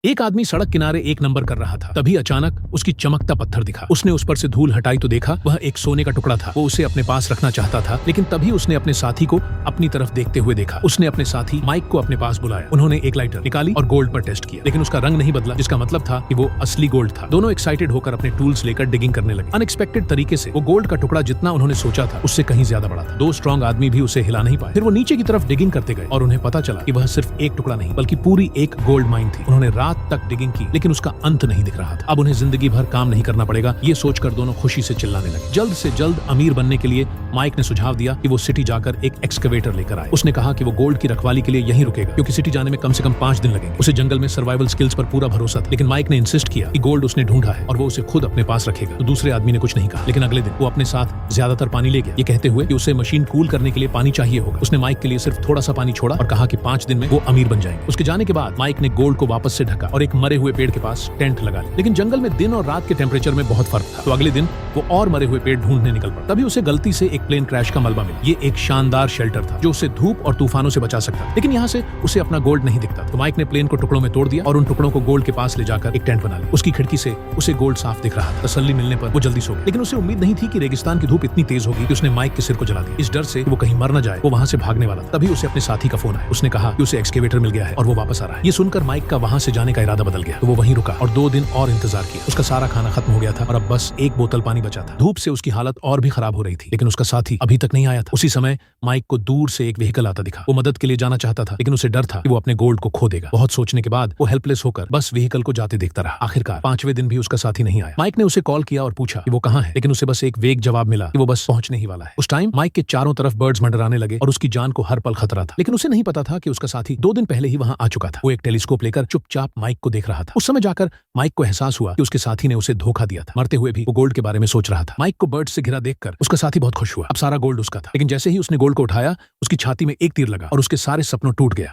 एक आदमी सड़क किनारे एक नंबर कर रहा था। तभी अचानक उसकी चमकता पत्थर दिखा। उसने उस पर से धूल हटाई तो देखा वह एक सोने का टुकड़ा था। वो उसे अपने पास रखना चाहता था, लेकिन तभी उसने अपने साथी को अपनी तरफ देखते हुए देखा। उसने अपने साथी माइक को अपने पास बुलाया। उन्होंने एक लाइटर निकाली और गोल्ड पर टेस्ट किया, लेकिन उसका रंग नहीं बदला, जिसका मतलब था कि वो असली गोल्ड था। दोनों एक्साइटेड होकर अपने टूल्स लेकर डिगिंग करने लगे। अनएक्सपेक्टेड तरीके से वो गोल्ड का टुकड़ा जितना उन्होंने सोचा था उससे कहीं ज्यादा बड़ा था। दो स्ट्रॉन्ग आदमी भी उसे हिला नहीं पाए। फिर वो नीचे की तरफ डिगिंग करते गए और उन्हें पता चला कि वह सिर्फ एक टुकड़ा नहीं बल्कि पूरी एक गोल्ड माइन थी। उन्होंने रात तक डिगिंग की, लेकिन उसका अंत नहीं दिख रहा था। अब उन्हें जिंदगी भर काम नहीं करना पड़ेगा, ये सोचकर दोनों खुशी से चिल्लाने लगे। जल्द से जल्द अमीर बनने के लिए माइक ने सुझाव दिया कि वो सिटी जाकर एक एक्सकवेटर लेकर आए। उसने कहा कि वो गोल्ड की रखवाली के लिए यहीं रुकेगा, क्योंकि सिटी जाने में कम से कम 5 दिन लगेंगे। उसे जंगल में सर्वाइवल स्किल्स पर पूरा भरोसा था, लेकिन माइक ने इंसिस्ट किया कि गोल्ड उसने ढूंढा है और वो उसे खुद अपने पास रखेगा। तो दूसरे आदमी ने कुछ नहीं कहा, लेकिन अगले दिन वो अपने साथ ज्यादातर पानी ले गया, ये कहते हुए कि उसे मशीन कूल करने के लिए पानी चाहिए होगा। उसने माइक के लिए सिर्फ थोड़ा सा पानी छोड़ा और कहा कि 5 दिन में वो अमीर बन जाएंगे। उसके जाने के बाद माइक ने गोल्ड को वापस से ढका और एक मरे हुए पेड़ के पास टेंट लगा लिया। लेकिन जंगल में दिन और रात के टेम्परेचर में बहुत फर्क था, तो अगले दिन वो और मरे हुए पेड़ ढूंढने निकल पड़ा। तभी उसे गलती से एक प्लेन क्रैश का मलबा मिला। ये एक शानदार शेल्टर था जो उसे धूप और तूफानों से बचा सकता, लेकिन यहाँ से उसे अपना गोल्ड नहीं दिखता। तो माइक ने प्लेन को टुकड़ों में तोड़ दिया और उन टुकड़ों को गोल्ड के पास ले जाकर एक टेंट बना लिया। उसकी खिड़की से उसे गोल्ड साफ दिख रहा था। तसल्ली मिलने पर वो जल्दी सो गया, लेकिन उसे उम्मीद नहीं थी कि रेगिस्तान की धूप इतनी तेज होगी कि उसने माइक के सिर को जला दिया। इस डर से वो कहीं मर न जाए वो वहाँ से भागने वाला था। तभी उसे अपने साथी का फोन आया। उसने कहा कि उसे एक्सकेवेटर मिल गया है और वो वापस आ रहा है। ये सुनकर माइक का वहाँ से जाने का इरादा बदल गया। तो वो वहीं रुका और 2 दिन और इंतजार किया। उसका सारा खाना खत्म हो गया था और अब बस एक बोतल पानी बचा था। धूप से उसकी हालत और भी खराब हो रही थी, लेकिन उसका साथी अभी तक नहीं आया था। उसी समय माइक को दूर से एक व्हीकल आता दिखा। वो मदद के लिए जाना चाहता था, लेकिन उसे डर था कि वो अपने गोल्ड को खो देगा। बहुत सोचने के बाद वो हेल्पलेस होकर बस व्हीकल को जाते देखता रहा। आखिरकार 5वें दिन भी उसका साथी नहीं आया। माइक ने उसे कॉल किया और पूछा कि वो कहाँ है, लेकिन उसे बस एक वेग जवाब मिला कि वो बस पहुंचने ही वाला है। उस टाइम माइक के चारों तरफ बर्ड्स मंडराने लगे और उसकी जान को हर पल खतरा था, लेकिन उसे नहीं पता था कि उसका साथी 2 दिन पहले ही वहां आ चुका था। वो एक टेलीस्कोप लेकर चुपचाप माइक को देख रहा था। उस समय जाकर माइक को एहसास हुआ कि उसके साथी ने उसे धोखा दिया था। मरते हुए भी वो गोल्ड के बारे में सोच रहा था। माइक को बर्ड से घिरा देखकर उसका साथी बहुत खुश हुआ। अब सारा गोल्ड उसका था, लेकिन जैसे ही उसने गोल्ड को उठाया उसकी छाती में एक तीर लगा और उसके सारे सपनों टूट गया।